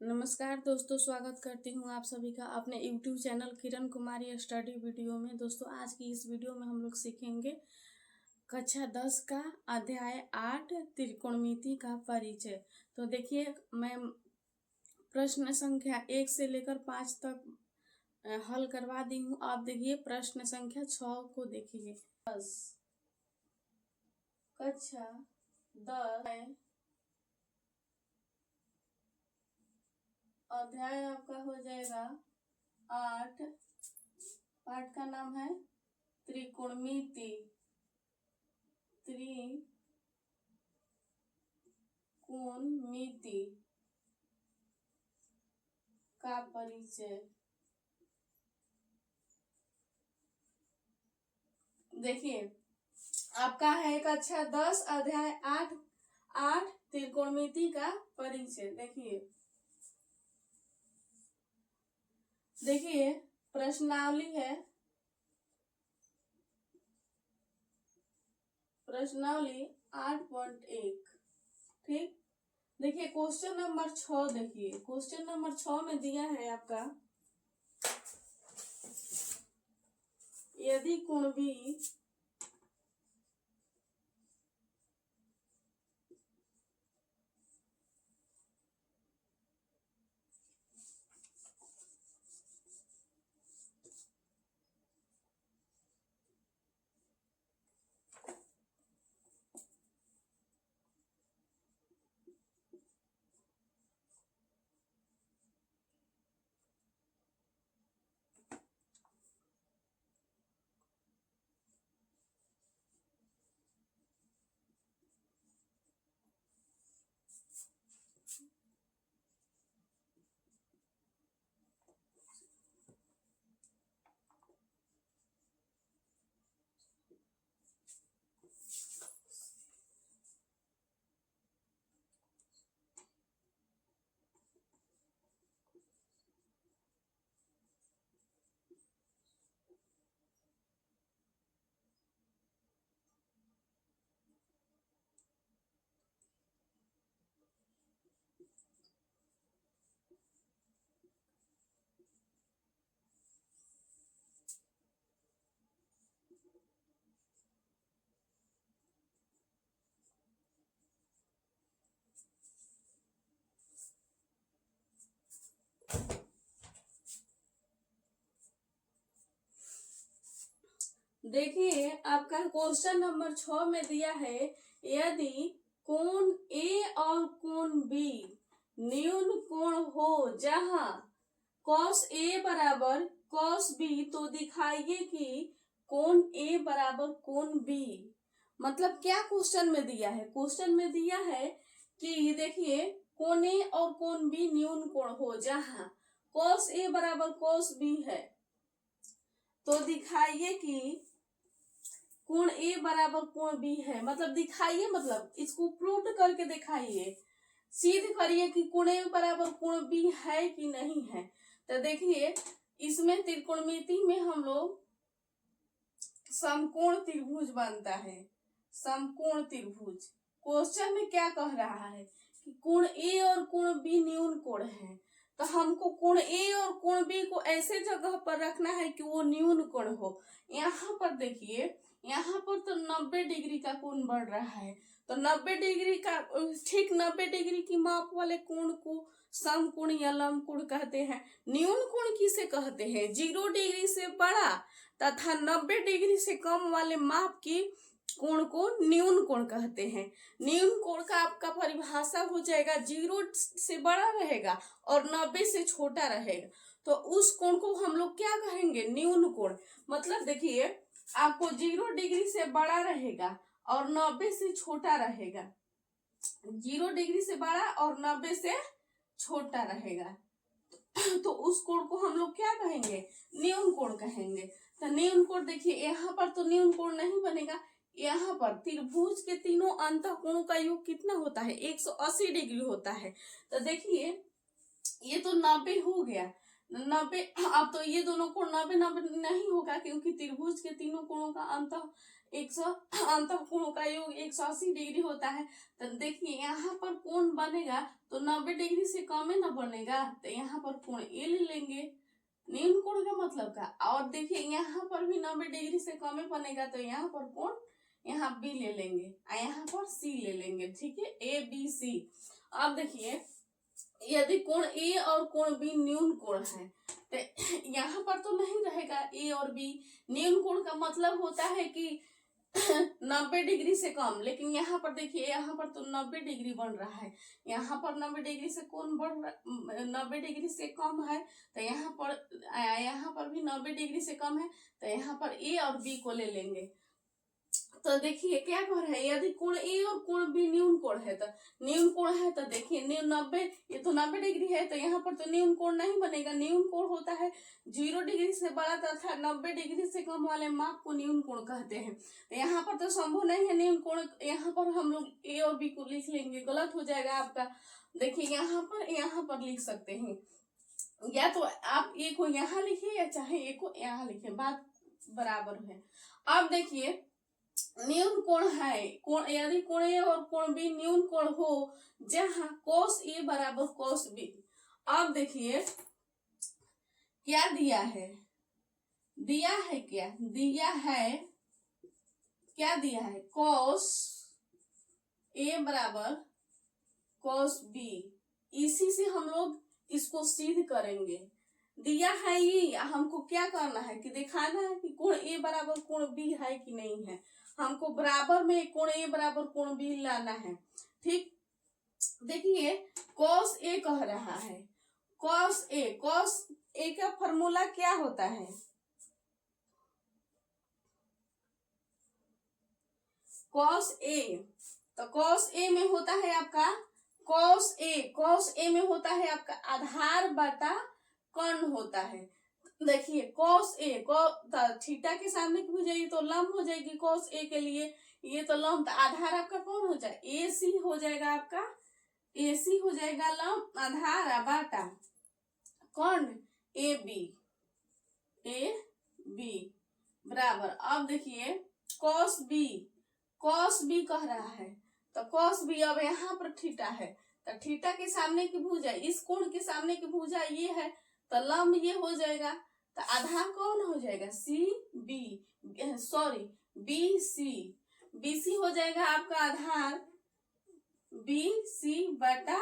नमस्कार दोस्तों, स्वागत करती हूँ आप सभी का अपने YouTube channel Kiran Kumari study video में। दोस्तों, आज की इस वीडियो में हम लोग सीखेंगे कक्षा 10 का अध्याय 8 त्रिकोणमिति का परिचय। तो देखिए, मैं प्रश्न संख्या 1 से लेकर 5 तक हल करवा दी हूँ। आप देखिए प्रश्न संख्या 6 को देखिए। 10 कक्षा 10 अध्याय आपका हो जाएगा 8। पाठ का नाम है त्रिकोणमिति। त्रिकोणमिति का परिचय। देखिए, आपका है कक्षा 10 अध्याय 8 त्रिकोणमिति का परिचय। देखिए प्रश्नावली है। प्रश्नावली 8.1। ठीक, देखिए क्वेश्चन नंबर 6। देखिए क्वेश्चन नंबर 6 में दिया है आपका, यदि कोण भी देखिए आपका क्वेश्चन नंबर 6 में दिया है, यदि कोण ए और कोण बी न्यून कोण हो जहां cos ए बराबर cos बी, तो दिखाइए कि कोण ए बराबर कोण बी। मतलब क्या क्वेश्चन में दिया है? क्वेश्चन में दिया है कि देखिए कोण ए और कोण बी न्यून कोण हो जहां cos ए बराबर cos बी है, तो दिखाइए कि कोण ए बराबर कोण बी है। मतलब दिखाइए, मतलब इसको प्रूव करके दिखाइए, सिद्ध करिए कि कोण ए बराबर कोण बी है कि नहीं है। तो देखिए इसमें त्रिकोणमिति में हम लोग समकोण त्रिभुज बनता है। समकोण त्रिभुज क्वेश्चन में क्या कह रहा है कि कोण ए और कोण बी न्यून कोण है, तो हमको कोण ए और कोण बी को ऐसे जगह पर रखना है कि वो न्यून कोण हो। यहाँ पर देखिए, यहाँ पर तो 90 डिग्री का कोण बढ़ रहा है, तो 90 डिग्री का, ठीक 90 डिग्री की माप वाले कोण को समकोण या लंबकोण कहते हैं। न्यून कोण किसे कहते हैं? 0 डिग्री से बड़ा तथा 90 डिग्री से कम वाले माप की कोण को न्यून कोण कहते हैं। न्यून कोण का आपका परिभाषा हो जाएगा, 0 से बड़ा रहेगा और 90 से छोटा रहेगा, तो उस कोण को हम लोग क्या कहेंगे? न्यून कोण। मतलब देखिए आपको 0 डिग्री से बड़ा रहेगा और 90 से छोटा रहेगा। 0 डिग्री से बड़ा और 90 से छोटा रहेगा, तो उस कोण को हम लोग क्या कहेंगे? न्यून कोण कहेंगे। तो न्यून कोण देखिए, यहाँ पर तो न्यून कोण नहीं बनेगा। यहाँ पर त्रिभुज के तीनों अंतःकोणों का योग कितना होता है? 180 डिग्री होता है। तो देखिए ये तो 90 हो गया, 90। अब तो ये दोनों कोण 90 नहीं होगा, क्योंकि त्रिभुज के तीनों कोणों का अंतःकोणों का योग 180 डिग्री होता है। तो देखिए यहाँ पर कोण बनेगा तो 90 डिग्री से कम है ना बनेगा, तो यहाँ पर कोण ए ले लेंगे। न्यून कोण का मतलब का, और देखिए यहाँ पर भी 90 डिग्री से कम बनेगा, तो यहाँ पर कोण यहाँ बी ले लेंगे और यहाँ पर सी ले लेंगे। ठीक है, ए बी सी। अब देखिए यदि कोण ए और कोण बी न्यून कोण है, तो यहाँ पर तो नहीं रहेगा ए और बी। न्यून कोण का मतलब होता है कि 90 डिग्री से कम, लेकिन यहाँ पर देखिए यहाँ पर तो 90 डिग्री बन रहा है, यहाँ पर 90 डिग्री से कौन बढ़ रहा, 90 डिग्री से कम है, तो यहाँ पर भी 90 डिग्री से कम है, तो यहाँ पर ए और बी को ले लेंगे। तो देखिए क्या कह रहे हैं, यदि कोण ए और कोण बी न्यून कोण है, तो न्यून कोण है तो देखिए न्यून 90, ये तो 90 डिग्री है, तो यहाँ पर तो न्यून कोण नहीं बनेगा। न्यून कोण होता है 0 डिग्री से बड़ा तथा 90 डिग्री से कम वाले माप को न्यून कोण कहते हैं। तो यहाँ पर तो संभव नहीं है न्यून कोण, यहाँ पर हम लोग ए और बी को लिख लेंगे, गलत हो जाएगा आपका। देखिए यहाँ पर लिख सकते हैं, या तो आप ए को यहाँ लिखिए या चाहे ए को यहाँ लिखिए, बात बराबर है। अब देखिए न्यून कोण है, यदि कोण ए और कोण बी न्यून कोण हो, जहां cos ए बराबर cos बी। अब देखिए क्या दिया है, क्या दिया है cos ए बराबर cos बी। इसी से हम लोग इसको सिद्ध करेंगे। दिया है ये, हमको क्या करना है कि दिखाना है कि कोण ए बराबर कोण बी है कि नहीं है। हमको बराबर में कोण ए बराबर कोण बी लाना है। ठीक, देखिए cos ए कह रहा है, cos ए का फॉर्मूला क्या होता है, cos ए, तो cos ए में होता है आपका cos ए में होता है आपका आधार बटा कर्ण होता है। देखिए cos ए थीटा के सामने की हो जाएगी तो लंब हो जाएगी cos ए के लिए, ये तो लंब, तो आधार आपका कौन हो जाए, ए सी हो जाएगा आपका, ए सी हो जाएगा लंब, आधार बाटा कर्ण ए बी बराबर। अब देखिए cos बी कह रहा है, तो cos बी, अब यहाँ पर थीटा है, तो थीटा के सामने की भुजा, इस कोण के सामने की भुजा ये है, तो लंब ये हो जाएगा, तो आधार कौन हो जाएगा बी सी हो जाएगा आपका आधार बी सी बटा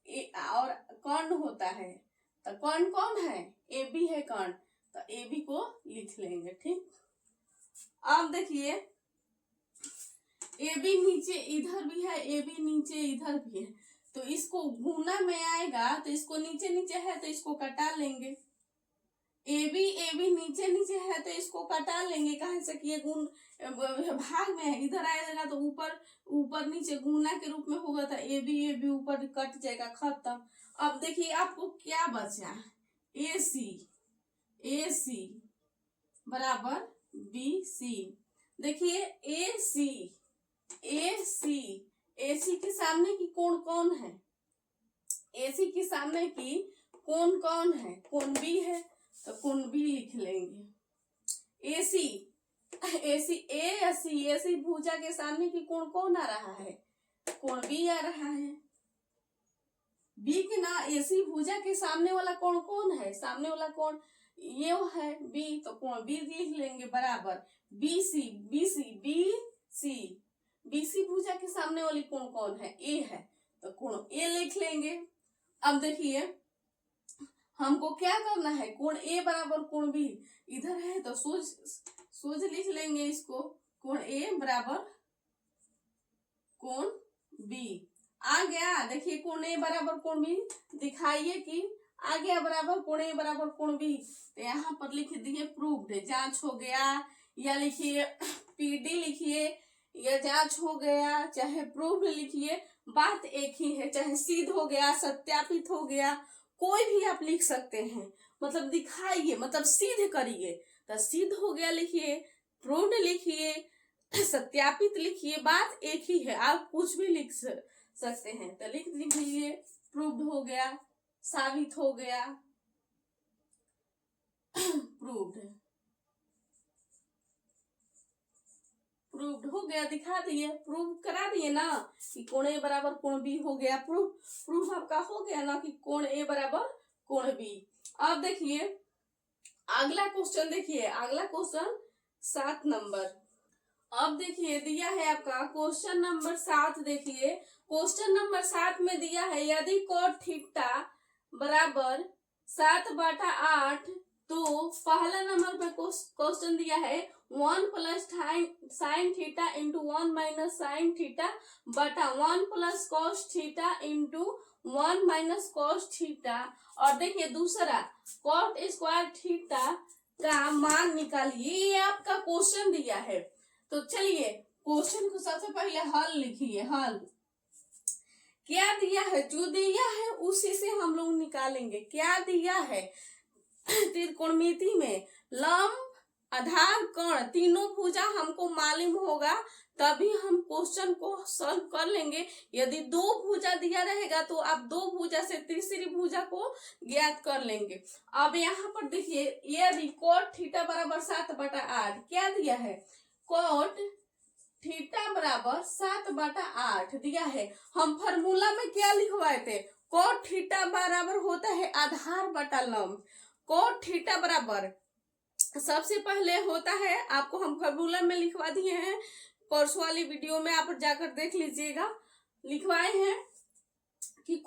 ए, और कर्ण होता है, तो कर्ण कौन है, ए बी है कर्ण, तो ए बी को लिख लेंगे। ठीक, अब देखिए ए बी नीचे इधर भी है, ए बी नीचे इधर भी है, तो इसको गुना में आएगा, तो इसको नीचे नीचे है तो इसको कटा लेंगे। ए बी नीचे है तो इसको कटा लेंगे, कहे से कि ये गुण भाग में है, इधर आएगा तो ऊपर नीचे गुना के रूप में होगा, तो ए बी ऊपर कट जाएगा, खत्म। अब देखिए आपको क्या बचा, ए सी बराबर बी सी। देखिए ए सी के सामने की कोण कौन है, एसी के सामने की कोण कौन है, कोण बी है, तो कोण बी लिख लेंगे। एसी भुजा के सामने की कोण कौन आ रहा है, कोण बी आ रहा है। बी के ना एसी भुजा के सामने वाला कोण कौन है, सामने वाला कोण ये है बी, तो कोण बी लिख लेंगे बराबर बीसी भुजा के सामने वाली कोण कौन है, ए है, तो कोण ए लिख लेंगे। अब देखिए हमको क्या करना है, कोण ए बराबर कोण बी, इधर है तो सोच लिख लेंगे इसको, कोण ए बराबर कोण बी आ गया। देखिए कोण ए बराबर कोण बी दिखाइए कि आ गया बराबर कोण ए बराबर कोण बी, तो यहाँ पर लिख दिए प्रूव्ड, जांच हो गया, या लिखिए पीडी लिखिए, या जांच हो गया, चाहे प्रूव्ड लिखिए, बात एक ही है, चाहे सिद्ध हो गया, सत्यापित हो गया, कोई भी आप लिख सकते हैं, मतलब दिखाइए, मतलब सिद्ध करिए, तो सिद्ध हो गया लिखिए, प्रूव्ड लिखिए, सत्यापित लिखिए, बात एक ही है, आप कुछ भी लिख सकते हैं, तो लिख दीजिए प्रूव्ड हो गया, साबित हो गया, प्रूव्ड। प्रूव्ड हो गया, दिखा दिए, प्रूव करा दिए ना कि कोण ए बराबर कोण बी हो गया। प्रूफ आपका हो गया ना कि कोण ए बराबर कोण बी। अब देखिए अगला क्वेश्चन, देखिए अगला क्वेश्चन 7 नंबर। अब देखिए दिया है आपका क्वेश्चन नंबर 7। देखिए क्वेश्चन नंबर 7 में दिया है यदि cot थीटा बराबर 7/8, तो पहला नंबर पे क्वेश्चन दिया है 1 plus sine theta into 1 minus sine theta बटा 1 plus cos theta into 1 minus cos theta. और देखिए दूसरा कॉट स्क्वायर थीटा का मान निकालिए। ये आपका क्वेश्चन दिया है। तो चलिए क्वेश्चन को सबसे पहले हल लिखिए। हल क्या दिया है, जो दिया है उसी से हम लोग निकालेंगे। क्या दिया है, त्रिकोणमिति में लंब आधार कर्ण तीनों भुजा हमको मालूम होगा तभी हम क्वेश्चन को सॉल्व कर लेंगे। यदि दो भुजा दिया रहेगा तो आप दो भुजा से तीसरी भुजा को ज्ञात कर लेंगे। अब यहाँ पर देखिए यदि cot थीटा बराबर 7/8, क्या दिया है, cot थीटा बराबर 7/8 दिया है। हम फार्मूला में क्या लिखवाए थे, cot थीटा बराबर होता है आधार बटा लंब। cot थीटा बराबर सबसे पहले होता है, आपको हम फार्मूला में लिखवा दिए हैं, परसों वाली वीडियो में आप जाकर देख लीजिएगा, लिखवाए हैं कि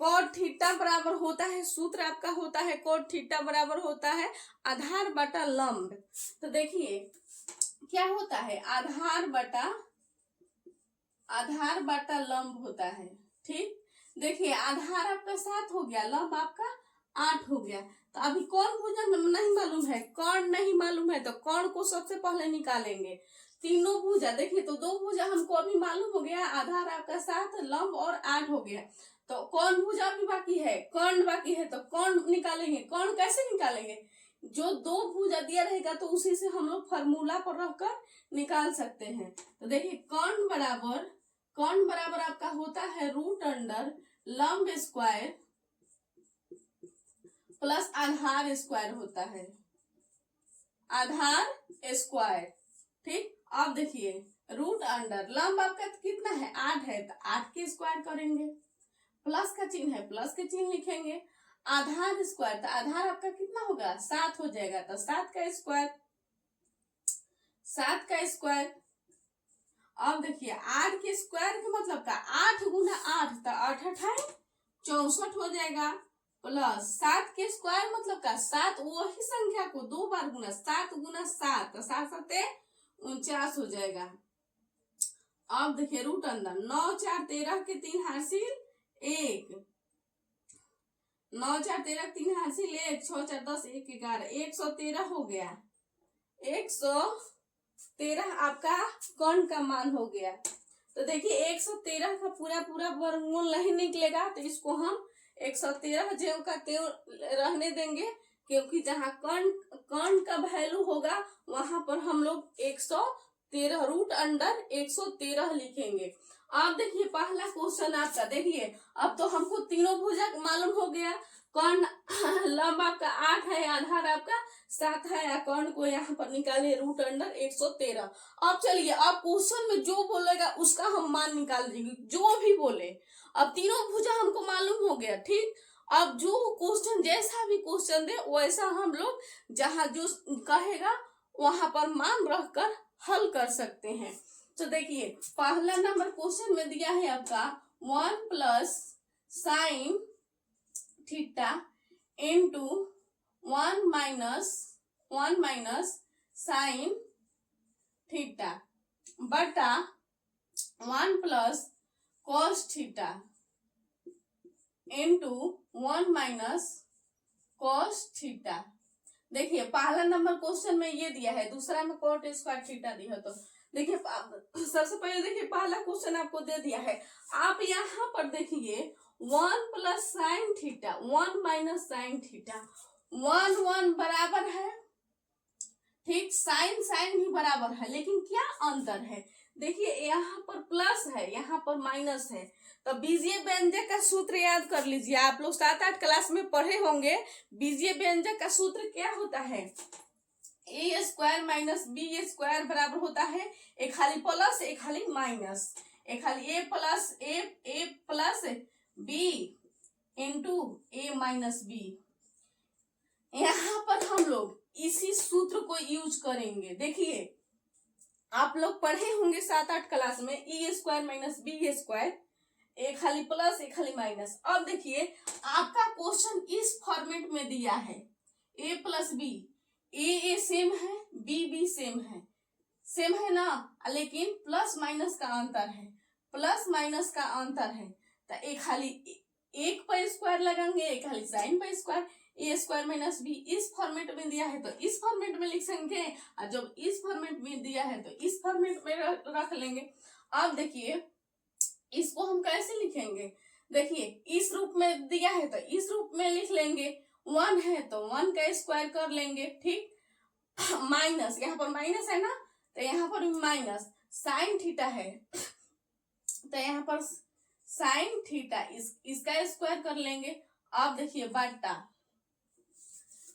cot थीटा बराबर होता है, सूत्र आपका होता है cot थीटा बराबर होता है आधार बटा लंब। तो देखिए क्या होता है, आधार बटा लंब होता है। ठीक, देखिए आधार आपका 7 हो गया, लंब आपका 8 हो गया। तो अभी कौन भुजा नहीं मालूम है, कर्ण नहीं मालूम है, तो कर्ण को सबसे पहले निकालेंगे। तीनों भुजा देखिए, तो दो भुजा हमको अभी मालूम हो गया, आधार आपका 7, लंब और 8 हो गया। तो कौन भुजा अभी बाकी है, कर्ण बाकी है। तो कर्ण निकालेंगे। कर्ण कैसे निकालेंगे, जो दो भुजा दिया रहेगा तो उसी से हम लोग फार्मूला पर रखकर निकाल सकते हैं। तो देखिए कर्ण बराबर आपका होता है रूट अंडर लंब स्क्वायर प्लस आधार स्क्वायर होता है, आधार स्क्वायर। ठीक, अब देखिए रूट अंडर लंब आपका कितना है, 8 है, तो 8 के स्क्वायर करेंगे, प्लस का चिन्ह है, प्लस के चिन्ह लिखेंगे, आधार स्क्वायर, तो आधार आपका कितना होगा, 7 हो जाएगा, तो 7 का स्क्वायर। अब देखिए 8 के स्क्वायर के मतलब का 8 गुना 8, तो 8 8 64 हो जाएगा, प्लस 7 के स्क्वायर मतलब का 7 वही संख्या को 2 बार गुना, 7 गुना 7, तो 7 7 49 हो जाएगा। अब देखिए रूट अंदर 9 4 13 के 3 हासिल 1, 9 4 13 के 3 हासिल 1, 6 4 10 1 11, 113 हो गया। 113 आपका कर्ण का मान हो गया। तो देखिए 113 का पूरा वर्गमूल नहीं निकलेगा, तो इसको हम 113 ज्यों का त्यों रहने देंगे, क्योंकि जहाँ कर्ण का वैल्यू होगा वहां पर हम लोग 113 रूट अंडर 113 लिखेंगे। अब देखिए पहला क्वेश्चन आपका, देखिए अब तो हमको तीनों भुजा मालूम हो गया, कर्ण लंब आपका 8 है, आधार आपका 7 है, या कर्ण को यहाँ पर निकालिए रूट अंडर 113। अब चलिए अब क्वेश्चन में जो बोलेगा उसका हम मान निकाल देंगे, जो भी बोले। अब तीनों भुजा हमको मालूम हो गया। ठीक, अब जो क्वेश्चन जैसा भी क्वेश्चन दे वैसा हम लोग जहाँ जो कहेगा वहां पर मान रखकर हल कर सकते हैं। तो देखिए पहला नंबर क्वेश्चन में दिया है आपका 1 plus sine theta into 1 minus sine theta बटा 1 plus cos theta into 1 minus cos theta. देखिए पहला नंबर क्वेश्चन में ये दिया है, दूसरा में कॉट स्क्वायर थीटा दिया है। तो देखिए सबसे पहले देखिए पहला क्वेश्चन आपको दे दिया है, आप यहाँ पर देखिए 1 plus sine theta 1 minus sine theta, 1 बराबर है। ठीक, साइन भी बराबर है, लेकिन क्या अंतर है, देखिए यहाँ पर प्लस है, यहाँ पर माइनस है। तो बीजीय व्यंजक का सूत्र याद कर लीजिए, आप लोग 7 8 क्लास में पढ़े होंगे। बीजीय व्यंजक का सूत्र क्या होता है, ए स्क्वायर माइनस बी स्क्वायर बराबर होता है एक खाली प्लस एक खाली माइनस, एक खाली ए प्लस बी इंटू ए माइनस बी। यहाँ पर हम लोग इसी सूत्र को यूज करेंगे। देखिए आप लोग पढ़े होंगे 7-8 क्लास में ए स्क्वायर माइनस बी स्क्वायर, एक खाली प्लस एक खाली माइनस। अब देखिए आपका क्वेश्चन इस फॉर्मेट में दिया है ए प्लस बी, ए सेम है बी सेम है ना, लेकिन प्लस माइनस का अंतर है, तो एक खाली एक पर स्क्वायर लगाएंगे एक खाली साइन पर स्क्वायर। ए स्क्वायर माइनस बी इस फॉर्मेट में दिया है तो इस फॉर्मेट में लिख सकेंगे, और जब इस फॉर्मेट में दिया है तो इस फॉर्मेट में रख लेंगे। अब देखिए इसको हम कैसे लिखेंगे, देखिए इस रूप में दिया है तो इस रूप में लिख लेंगे, 1 है तो 1 का स्क्वायर कर लेंगे, ठीक। माइनस, यहाँ पर माइनस है ना, तो यहाँ पर माइनस साइन थीटा है तो यहाँ पर साइन थीटा इसका स्क्वायर कर लेंगे। अब देखिए बट्टा,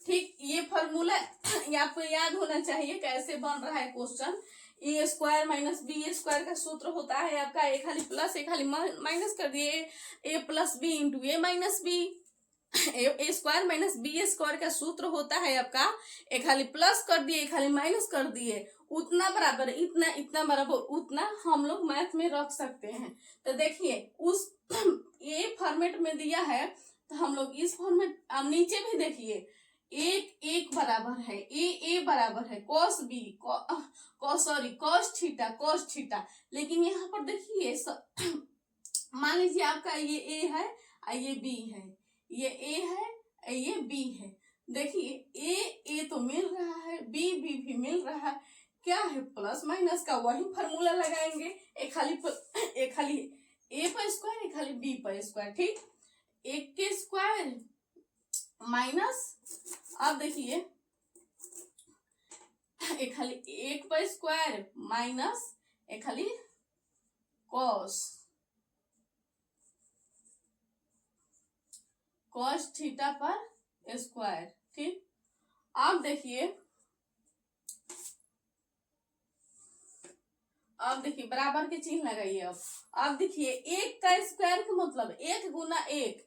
ठीक, ये फॉर्मूला आपको याद होना चाहिए कैसे बन रहा है क्वेश्चन। ए स्क्वायर माइनस बी स्क्वायर का सूत्र होता है आपका ए खाली प्लस ए खाली माइनस कर दिए, ए प्लस बी इंटू ए माइनस बी। ए स्क्वायर माइनस बी स्क्वायर का सूत्र होता है आपका ए खाली प्लस कर दिए ए खाली माइनस कर दिए, उतना बराबर इतना, इतना बराबर उतना हम लोग मैथ में रख सकते हैं। तो देखिए उस ए फॉर्मेट में दिया है तो हम लोग इस फॉर्मेट, अब नीचे भी देखिए एक बराबर है ए बराबर है कॉस बी कॉस थीटा, लेकिन यहाँ पर देखिए मान लीजिए आपका ये ए है और ये बी है, ये ए है ये बी है। देखिए ए तो मिल रहा है बी भी मिल रहा है, क्या है प्लस माइनस का वही फॉर्मूला लगाएंगे, एक खाली ए पर स्क्वायर एक खाली बी पर स्क्वायर, ठीक, एक के स्क्वायर माइनस, अब देखिए एक खाली एक पर स्क्वायर माइनस एक खाली कॉस थीटा पर स्क्वायर, ठीक। अब देखिए बराबर के चिन्ह लगाइए। अब देखिए एक का स्क्वायर का मतलब एक गुना एक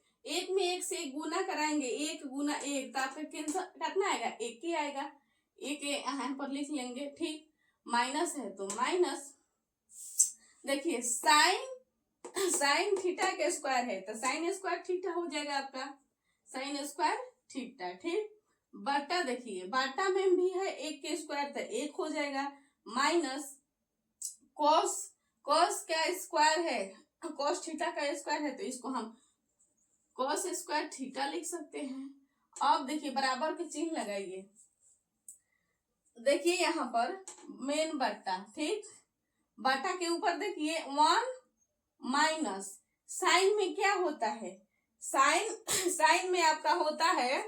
में एक से एक गुना कराएंगे, एक गुना एक तो आपका कितना आएगा, एक ही आएगा, एक यहाँ पर लिख लेंगे, ठीक। माइनस है तो माइनस, देखिए साइन थीटा का स्क्वायर है तो साइन स्क्वायर थीटा हो जाएगा आपका, साइन स्क्वायर थीटा, ठीक। बटा देखिए बटा में भी है एक के स्क्वायर तो एक हो जाएगा, माइनस कॉस का स्क्वायर है, कॉस थीटा का स्क्वायर है तो इसको हम कॉस स्क्वायर थीटा लिख सकते हैं। अब देखिए बराबर के चिन्ह लगाइए, देखिए यहाँ पर मेन बट्टा, ठीक, बटा के ऊपर देखिए 1 माइनस साइन में क्या होता है, साइन में आपका होता है,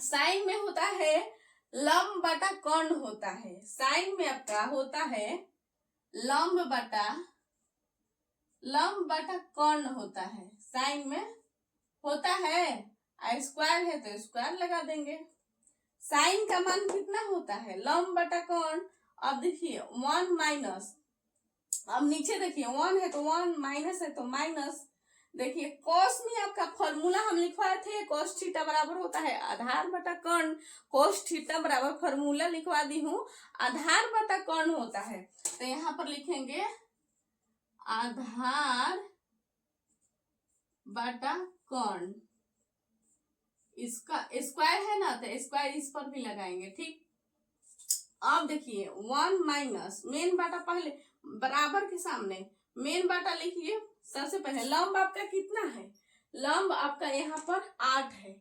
साइन में होता है लंब बटा कर्ण होता है, साइन में आपका होता है लंब बटा कर्ण होता है, साइन में होता है, स्क्वायर है तो स्क्वायर लगा देंगे। साइन का मान कितना होता है लंब बटा कर्ण, अब देखिए 1 माइनस, अब नीचे देखिए 1 है तो 1 माइनस है तो माइनस, देखिए कॉस में आपका फॉर्मूला हम लिखवाए थे कॉस थीटा बराबर होता है आधार बटा कर्ण, कॉस थीटा बराबर फॉर्मूला लिखवा दी हूँ, आधार बटा कर्ण होता है तो यहाँ पर लिखेंगे आधार बटा कर्ण, इसका स्क्वायर है ना तो स्क्वायर इस पर भी लगाएंगे, ठीक। अब देखिए 1 माइनस मेन बाटा, पहले बराबर के सामने मेन बाटा लिखिए, सबसे पहले लंब आपका कितना है, लंब आपका यहाँ पर 8 है,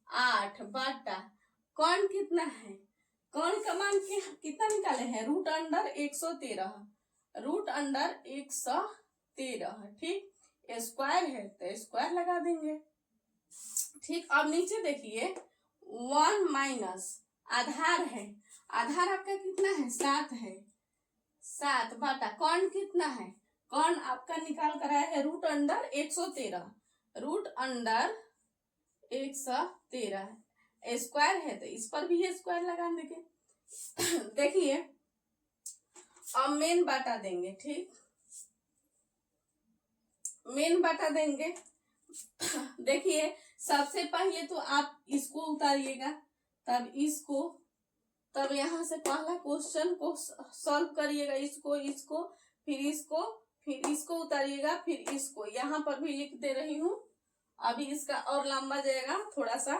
8 बटा कर्ण कितना है, कर्ण का मान कितना निकाले हैं रूट अंडर 113, ठीक, स्क्वायर है तो स्क्वायर लगा देंगे, ठीक। अब नीचे देखिए 1 माइनस आधार है, आधार आपका कितना है 7 है, 7 बटा कर्ण कितना है, कर्ण आपका निकाल कर आया है रूट अंडर 113, स्क्वायर है तो इस पर भी स्क्वायर लगा देंगे। देखिए अब मेन बाटा देंगे, ठीक, मेन बाटा देंगे। देखिए सबसे पहले तो आप इसको उतारिएगा, तब इसको, तब यहाँ से पहला क्वेश्चन को सॉल्व करिएगा, इसको इसको फिर इसको फिर इसको उतारिएगा, फिर इसको यहाँ पर भी लिख दे रही हूँ। अभी इसका और लंबा जाएगा थोड़ा सा।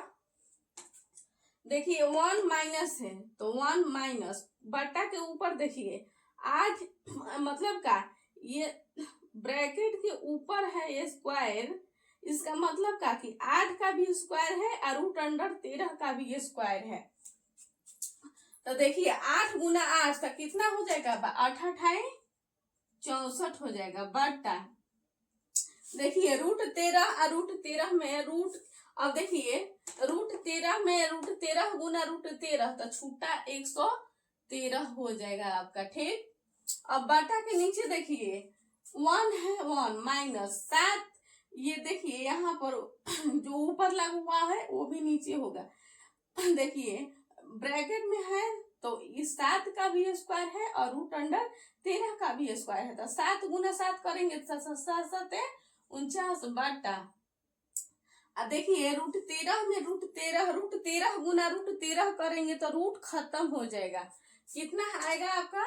देखिए 1 माइनस है तो 1 माइनस बटा के ऊपर देखिए 8, मतलब का ये ब्रैकेट के ऊपर है ये स्क्वायर, इसका मतलब का कि 8 का भी स्क्वायर है और रूट अंडर 13 का भी ये स्क्वायर है। तो देखिए 8 गुना 8 तक कितना हो जाएगा, 8 8 64 हो जाएगा बटा। देखिए रूट 13 और रूट 13 में रूट, अब देखिए रूट 13 में रूट 13 गुना रूट 13 तो छूटा 113 हो जाएगा आपका, ठीक। अब बटा के नीचे देखिए 1 है, 1 माइनस 7, ये देखिए यहाँ पर जो ऊपर लगा हुआ है वो भी नीचे होगा। देखिए ब्रैकेट में है तो इस 7 का भी स्क्वायर है और रूट अंडर 13 का भी स्क्वायर है, तो 7 गुना 7 करेंगे तो 7 49 बटा। अब देखिए रूट 13 में रूट 13 गुना रूट 13 करेंगे तो रूट खत्म हो जाएगा, कितना आएगा आपका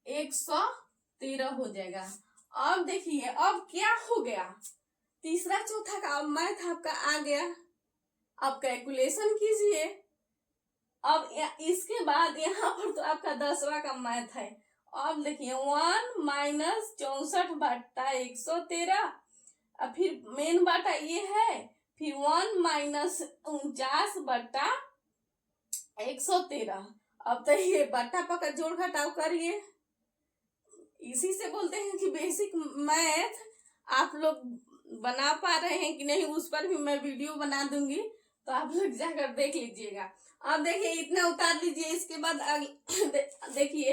113 हो जाएगा। अब देखिए अब क्या हो गया, तीसरा चौथा का अब मैथ आपका आ गया। अब कैलकुलेशन कीजिए। अब इसके बाद यहाँ पर तो आपका 10वां का मैथ है। अब देखिए 1 माइनस 64 बटा 113, अब फिर मेन बाटा ये है, फिर 1 माइनस 49 बटा 113। अब तो ये बाटा पका जोड़ घटाव करिए, इसी से बोलते हैं कि बेसिक मैथ आप लोग बना पा रहे हैं कि नहीं, उस पर भी मैं वीडियो बना दूंगी, तो आप लोग जाकर देख लीजिएगा। अब देखिए इतना उतार लीजिए, इसके बाद देखिए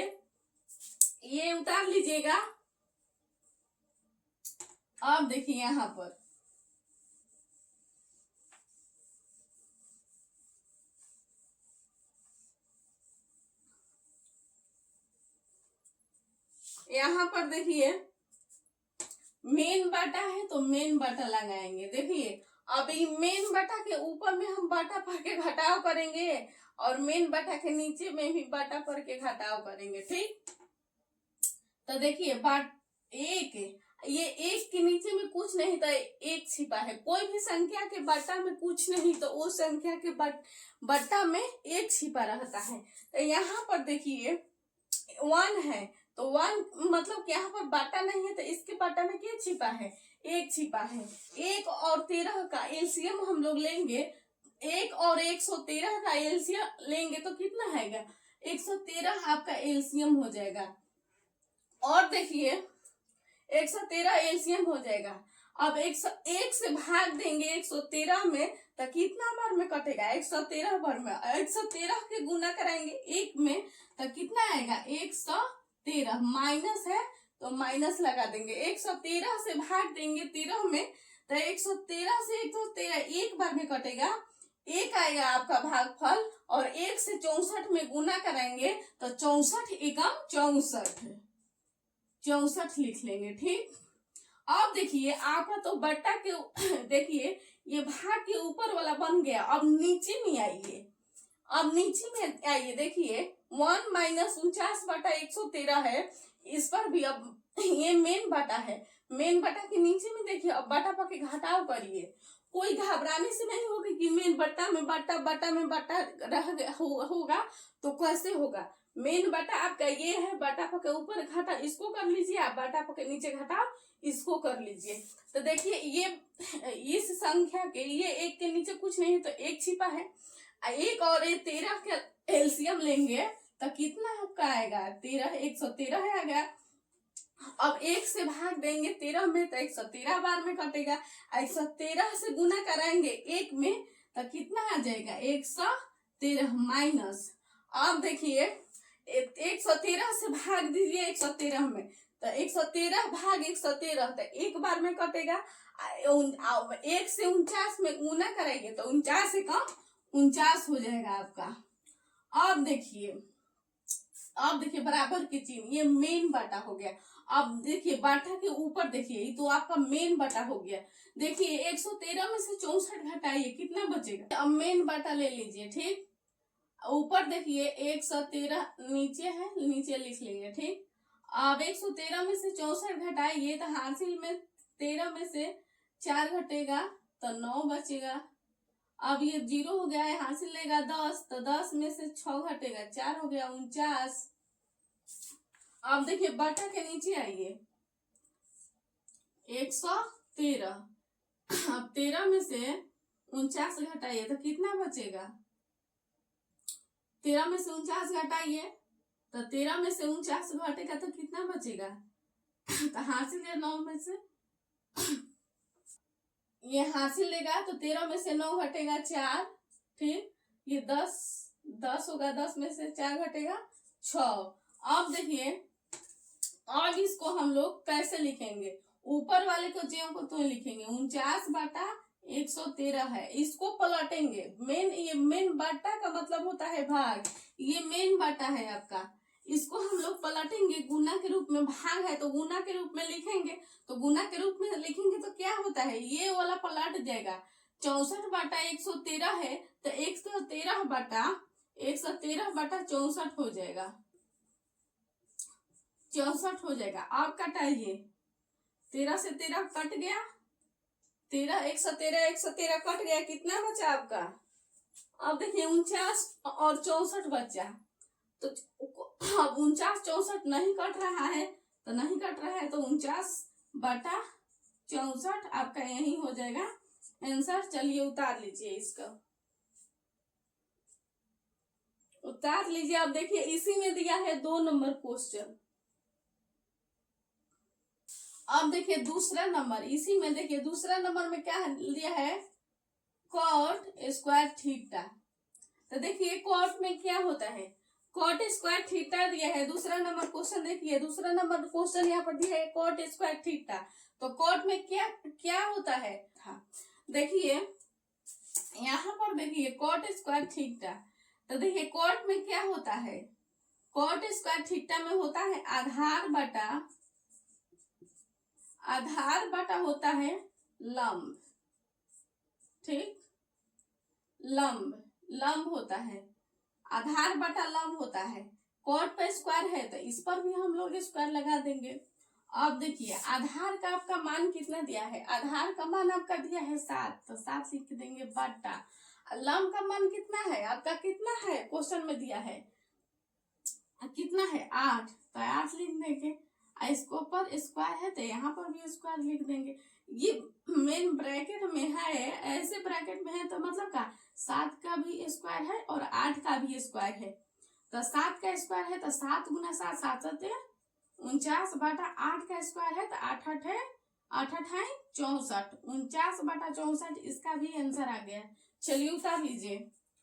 ये उतार लीजिएगा। अब देखिए यहाँ पर देखिए मेन बाटा है तो मेन बाटा लगाएंगे। देखिए अब ये मेन बाटा के ऊपर में हम बाटा पढ़ के घटाव करेंगे और मेन बाटा के नीचे में भी बाटा पढ़ के घटाव करेंगे, ठीक। तो देखिए ये एक के नीचे में कुछ नहीं तो एक छिपा है, कोई भी संख्या के बट्टा में कुछ नहीं तो वो संख्या के बट्टा में एक छिपा रहता है। तो यहाँ पर देखिए 1 है तो 1 मतलब यहाँ पर बट्टा नहीं है तो इसके बट्टा में क्या छिपा है, एक छिपा है। 1 और 13 का एलसीएम हम लोग लेंगे, 1 और 113 का एलसीएम लेंगे तो कितना आएगा, 113 आपका एलसीएम हो जाएगा। और देखिए 113 एलसीएम हो जाएगा। अब 1 से भाग देंगे 113 में तो कितना बार में कटेगा, 113 बार में। 113 के गुना कराएंगे 1 में तो कितना आएगा 113, माइनस है तो माइनस लगा देंगे। 113 से भाग देंगे 13 में तो 113 से 113 एक बार में कटेगा, 1 आएगा आपका भागफल। और 1 से 64 में गुना कराएंगे तो 64 एकम 64 लिख लेंगे, ठीक। अब देखिए आपका तो बट्टा के देखिए ये भाग के ऊपर वाला बन गया। अब नीचे में आइए, अब नीचे में आइए, देखिए 1 माइनस 49 बटा 113 है, इस पर भी अब ये मेन बटा है, मेन बटा के नीचे में देखिए अब बटा पा के घटाव करिए। कोई घबराने से नहीं होगा कि मेन बट्टा में बट्टा में बट्टा होगा तो कैसे होगा। मेन बटा आपका ये है, बटा के ऊपर घटा इसको कर लीजिए, आप बटा के नीचे घटा इसको कर लीजिए। तो देखिए ये इस संख्या के ये 1 के नीचे कुछ नहीं है तो 1 छिपा है। 1 और 13 के एलसीएम लेंगे तो कितना आपका आएगा, 13 113 आ गया। अब 1 से भाग देंगे 13 में तो 113 बार में कटेगा। 113 से गुना कराएंगे 1 में तो कितना आ जाएगा 113 माइनस। अब देखिए 113 से भाग दीजिए 113 में तो 113 भाग 113, तो एक बार में कटेगा। 1 से 49 में गुना करेंगे तो 49 से कम 49 हो जाएगा आपका। अब देखिए बराबर के चिन्ह, ये मेन बाटा हो गया। अब देखिए बाटा के ऊपर देखिए, ये तो आपका मेन बाटा हो गया। देखिए 113 में से 64 घटाइए, कितना बचेगा। अब मेन बाटा ले लीजिए, ठीक। ऊपर देखिए 113 नीचे है, नीचे लिख लेंगे, ठीक। अब 113 में से 64 घटाइए तो हासिल में 13 में से 4 घटेगा तो 9 बचेगा। अब ये 0 हो गया है, हासिल लेगा 10, तो 10 में से 6 घटेगा, 4 हो गया 49। अब देखिए बटा के नीचे आइए, 113। अब 13 में से 49 घटाइए तो कितना बचेगा। 13 में से 49 घटाइए तो 13 में से 49 घटेगा तो कितना बचेगा। तो हासिल है 9 में से, ये हासिल लेगा तो 13 में से 9 घटेगा 4, ठीक। ये 10 होगा, 10 में से 4 घटेगा 6। अब देखिए अब इसको हम लोग कैसे लिखेंगे, ऊपर वाले को ज्यों को तो लिखेंगे। 49/113 है, इसको पलटेंगे। ये मेन बाटा का मतलब होता है भाग, ये मेन बाटा है आपका। इसको हम लोग पलटेंगे, गुना के रूप में, भाग है तो गुना के रूप में लिखेंगे। तो गुना के रूप में लिखेंगे तो क्या होता है, ये वाला पलट जाएगा। 64/113 है तो 113/113/64 हो जाएगा, 64 हो जाएगा। आप कटाइए, 13 से 13 कट गया, 113 कट गया, कितना बचा आपका। अब देखिए 49 और 64 बचा, तो अब 49-64 नहीं कट रहा है, तो 49/64 आपका यही हो जाएगा आंसर। चलिए उतार लीजिए, इसका उतार लीजिए। अब देखिए इसी में दिया है 2 नंबर क्वेश्चन। अब देखिए दूसरा नंबर, इसी में देखिए दूसरा नंबर में क्या दिया है, कॉट स्क्वायर थीटा। तो देखिए कॉट में क्या होता है, कॉट स्क्वायर थीटा दिया है। दूसरा नंबर क्वेश्चन देखिए, दूसरा नंबर क्वेश्चन यहाँ पर दिया है कॉट स्क्वायर थीटा। तो कॉट में क्या होता है, देखिए यहाँ पर देखिए कॉट स्क्वायर थीटा। तो देखिए कॉट में क्या होता है, कॉट स्क्वायर थीटा में होता है आधार बटा होता है लंब, ठीक। लंब होता है, आधार बटा लंब होता है। कॉट पे स्क्वायर है तो इस पर भी हम लोग स्क्वायर लगा देंगे। अब देखिए आधार का आपका मान कितना दिया है, आधार का मान आपका दिया है 7, तो 7 लिख देंगे बटा। लंब का मान कितना है आपका, कितना है क्वेश्चन में दिया है, कितना है 8, तो 8 लिख देंगे। इसको पर स्क्वायर है तो यहाँ पर भी स्क्वायर लिख देंगे। ये मेन ब्रैकेट में है, ऐसे ब्रैकेट में है तो मतलब का 7 का भी स्क्वायर है और 8 का भी स्क्वायर है। तो 7 का स्क्वायर है तो 7 गुना 7, 7 7 49/8 का स्क्वायर है तो 8 8 है 64, 49/64 इसका भी आंसर आ गया। चलिए उतार लीजिए।